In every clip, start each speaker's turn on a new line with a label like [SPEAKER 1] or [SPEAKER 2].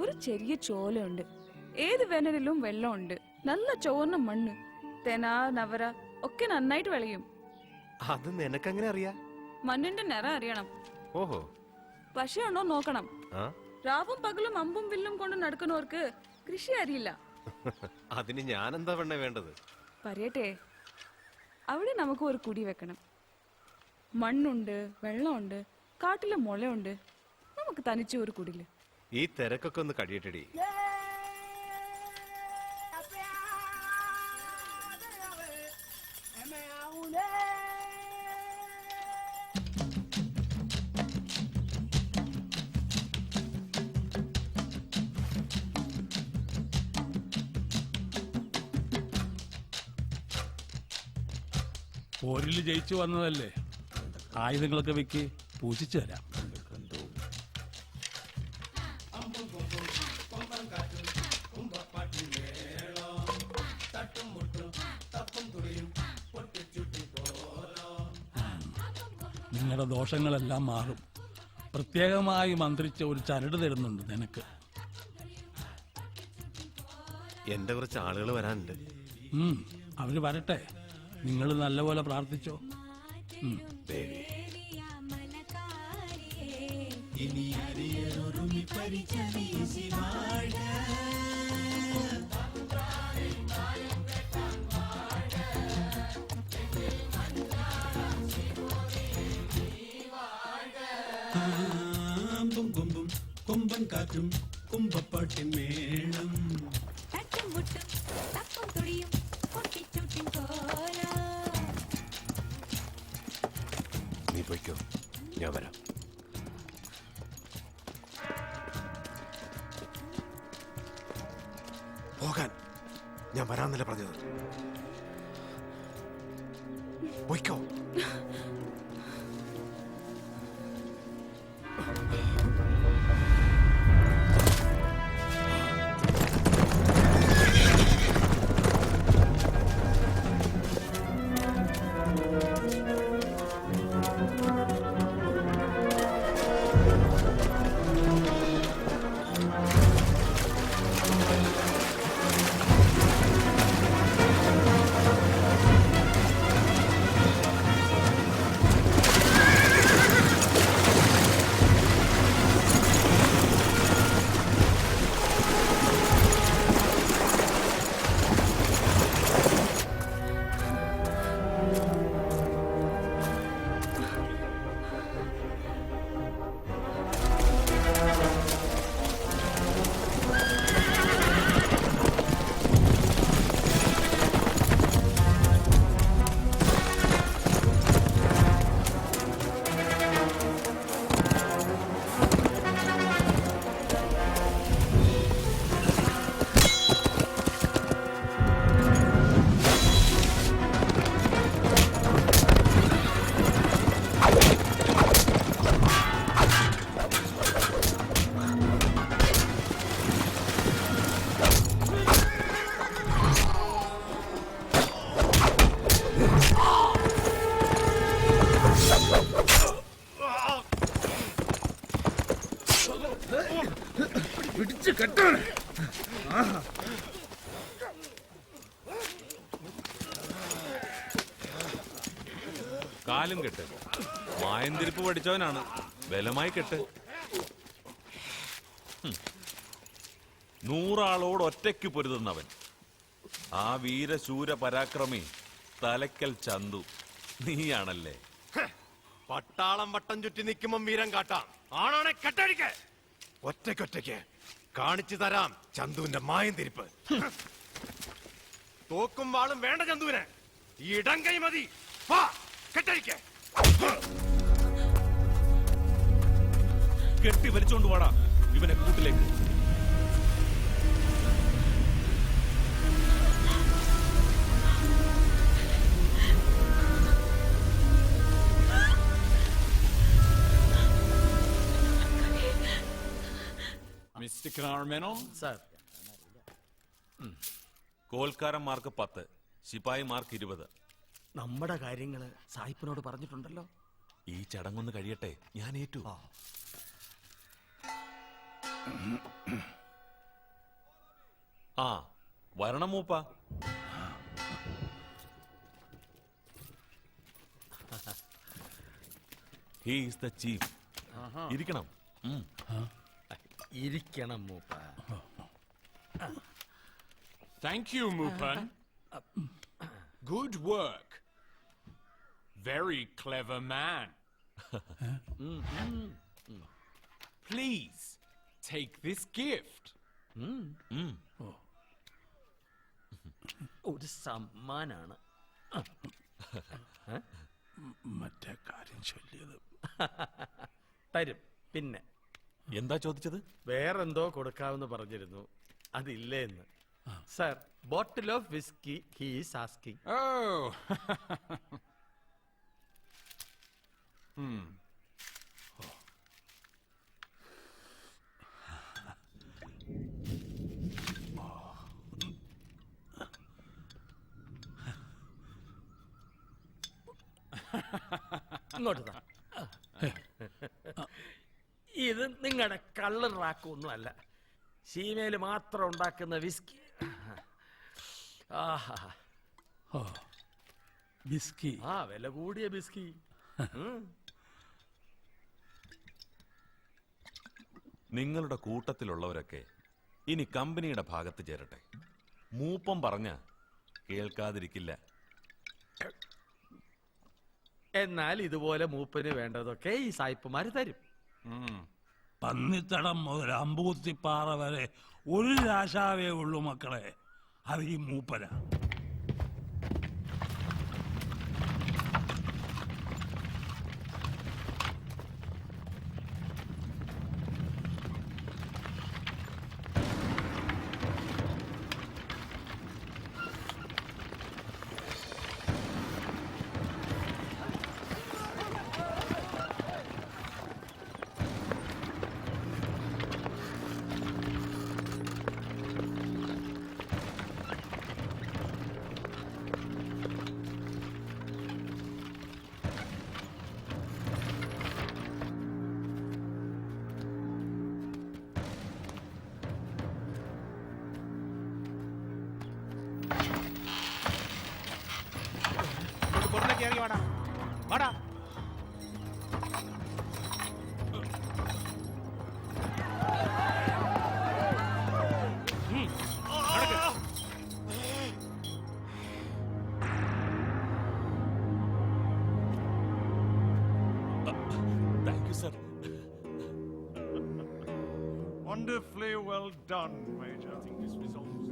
[SPEAKER 1] ഒരു ചെറിയ ചോലയുണ്ട്. ഏത് വേനലിലും വെള്ളമുണ്ട്. നല്ല ചുവന്ന മണ്ണ്. തെന നവര ഒക്കെ നന്നായിട്ട് വിളയും.
[SPEAKER 2] അത് നിനക്കെങ്ങനെ അറിയാം?
[SPEAKER 1] മണ്ണിന്റെ നിറം അറിയണം.
[SPEAKER 2] ഓഹോ.
[SPEAKER 1] പശയുണ്ടോ നോക്കണം. രാവും പകലും അമ്പും വില്ലും കൊണ്ട് നടക്കുന്നവർക്ക് കൃഷി അറിയില്ല.
[SPEAKER 2] അതിന് ഞാൻ എന്താ പെണ്ണേ വേണ്ടത്?
[SPEAKER 1] പറയട്ടെ, അവിടെ നമുക്ക് ഒരു കുടി വെക്കണം. മണ്ണുണ്ട്, വെള്ളമുണ്ട്, കാട്ടിലെ മുളയുണ്ട്. നമുക്ക് തനിച്ച് ഒരു കുടില്.
[SPEAKER 2] ഈ തിരക്കൊക്കെ ഒന്ന് കഴിയട്ടെടി.
[SPEAKER 3] പോരിൽ ജയിച്ചു വന്നതല്ലേ, ആയുധങ്ങളൊക്കെ വെക്ക്, പൂജിച്ചു തരാം. നിങ്ങളുടെ ദോഷങ്ങളെല്ലാം മാറും. പ്രത്യേകമായി മന്ത്രിച്ച ഒരു ചരട് തരുന്നുണ്ട് നിനക്ക്.
[SPEAKER 2] എന്റെ കുറച്ച് ആളുകൾ വരാനുണ്ട്.
[SPEAKER 3] അവര് വരട്ടെ, നിങ്ങൾ നല്ലപോലെ പ്രാർത്ഥിച്ചോ.
[SPEAKER 2] ദേവി
[SPEAKER 4] കൊമ്പൻ കാറ്റും കുമ്പപ്പാട്ടിൻ മേളം
[SPEAKER 2] നീ പോയിക്കോ, ഞാൻ വരാം. പോകാൻ ഞാൻ വരാന്നല്ലേ പറഞ്ഞത്? പോയിക്കോ.
[SPEAKER 5] കാലും കെട്ട്. മായന്തിരിപ്പ് പഠിച്ചവനാണ്, ബലമായി കെട്ട്. 100 ആളോട് ഒറ്റയ്ക്ക് പൊരുതുന്നവൻ, ആ വീരശൂര പരാക്രമി തലക്കൽ ചന്തു നീയാണല്ലേ?
[SPEAKER 2] പട്ടാളം വട്ടം ചുറ്റി നിൽക്കുമ്പം വീരം കാട്ടാം. ആണാണെ കെട്ടടിക്ക്. ഒറ്റയ്ക്കൊറ്റയ്ക്ക് കാണിച്ചു തരാം ചന്തുവിന്റെ മായന്തിരിപ്പ്. തോക്കും വാളും വേണ്ട ചന്തുവിന്, ഈ ഇടം കൈ മതി. കെട്ടടിക്ക്.
[SPEAKER 5] കെട്ടി വലിച്ചോണ്ട് വാടാ ഇവനെ കൂട്ടിലേക്ക്.
[SPEAKER 6] മിസ്റ്റർ കാർമെനോ
[SPEAKER 5] സാർ. കോൽക്കാരന്മാർക്ക് 10, ശിപായിമാർക്ക് 20.
[SPEAKER 7] നമ്മുടെ കാര്യങ്ങള് സായിപ്പിനോട് പറഞ്ഞിട്ടുണ്ടല്ലോ.
[SPEAKER 5] ഈ ചടങ്ങൊന്ന് കഴിയട്ടെ, ഞാൻ ഏറ്റു. ആ വരണം മൂപ്പ. He is the chief. ഇരിക്കണം.
[SPEAKER 7] ഇരിക്കണം മൂപ്പ.
[SPEAKER 6] Thank you, Mupan. Good work. Very clever man. Please take this gift.
[SPEAKER 7] ഒരു സമ്മാനാണ്.
[SPEAKER 3] മറ്റേ കാര്യം ചൊല്ലിയത്
[SPEAKER 7] തരും. പിന്നെ
[SPEAKER 5] എന്താ ചോദിച്ചത്?
[SPEAKER 7] വേറെന്തോ കൊടുക്കാമെന്ന് പറഞ്ഞിരുന്നു, അതില്ലേ എന്ന്. Sir, bottle of whisky he is asking.
[SPEAKER 6] Oh.
[SPEAKER 7] ഇങ്ങോട്ട് താ. ഇത് നിങ്ങളുടെ കള്ള് റാക്കൊന്നും അല്ല, സീമയിൽ മാത്രം ഉണ്ടാക്കുന്ന വിസ്കി. ആഹാ,
[SPEAKER 3] ബിസ്കി.
[SPEAKER 7] ആ വില കൂടിയ ബിസ്കി.
[SPEAKER 5] നിങ്ങളുടെ കൂട്ടത്തിലുള്ളവരൊക്കെ ഇനി കമ്പനിയുടെ ഭാഗത്ത് ചേരട്ടെ. മൂപ്പം പറഞ്ഞ കേൾക്കാതിരിക്കില്ല.
[SPEAKER 7] എന്നാൽ ഇതുപോലെ മൂപ്പന് വേണ്ടതൊക്കെ ഈ സായിപ്പുമാര് തരും.
[SPEAKER 3] പന്നിത്തടം മുതൽ അമ്പൂത്തിപ്പാറ വരെ ഒരു രാശാവേ ഉള്ളൂ മക്കളെ, അത് ഈ മൂപ്പര.
[SPEAKER 5] Thank you sir.
[SPEAKER 2] Wonderfully well done, Major. I think this resolves.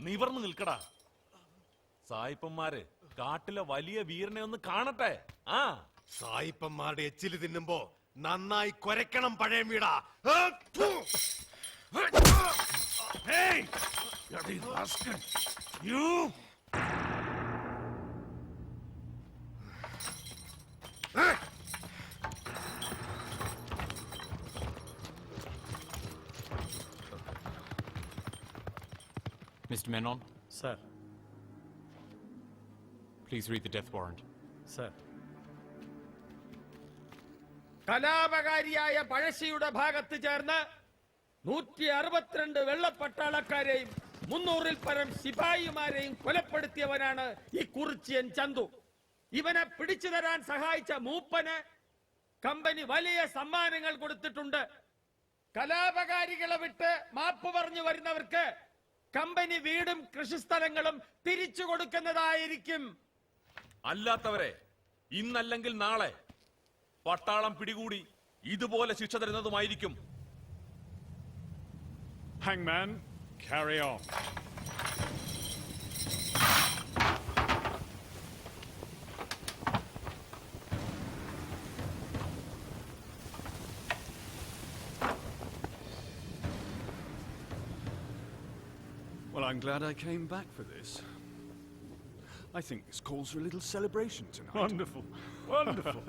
[SPEAKER 5] നിവർന്ന് നിൽക്കടാ. സായിപ്പന്മാര് കാട്ടിലെ വലിയ വീരനെ ഒന്ന് കാണട്ടെ. ആ
[SPEAKER 2] സായിപ്പന്മാരുടെ എച്ചില് തിന്നുമ്പോ നന്നായി കൊരക്കണം പഴയ വീടാ. Hey! Bloody rascal! You! Hey!
[SPEAKER 6] Mr. Menon,
[SPEAKER 7] sir,
[SPEAKER 6] please read the death warrant.
[SPEAKER 7] Sir. കലാപകാരിയായ പഴശ്ശിയുടെ ഭാഗത്ത് ചേർന്ന് 162 വെള്ളപ്പട്ടാളക്കാരെയും 300-ൽ പരം ശിപായിമാരെയും കൊലപ്പെടുത്തിയവനാണ് ഈ കുറിച്യൻ ചന്തു. ഇവനെ പിടിച്ചു തരാൻ സഹായിച്ച മൂപ്പന് കമ്പനി വലിയ സമ്മാനങ്ങൾ കൊടുത്തിട്ടുണ്ട്. കലാപകാരികളെ വിട്ട് മാപ്പ് പറഞ്ഞു വരുന്നവർക്ക് കമ്പനി വീടും കൃഷിസ്ഥലങ്ങളും തിരിച്ചു കൊടുക്കുന്നതായിരിക്കും.
[SPEAKER 5] അല്ലാത്തവരെ ഇന്നല്ലെങ്കിൽ നാളെ പട്ടാളം പിടികൂടി ഇതുപോലെ ശിക്ഷ തരുന്നതുമായിരിക്കും.
[SPEAKER 6] Hangman, carry on.
[SPEAKER 8] Well, I'm glad I came back for this. I think this calls for a little celebration tonight.
[SPEAKER 2] Wonderful. Wonderful.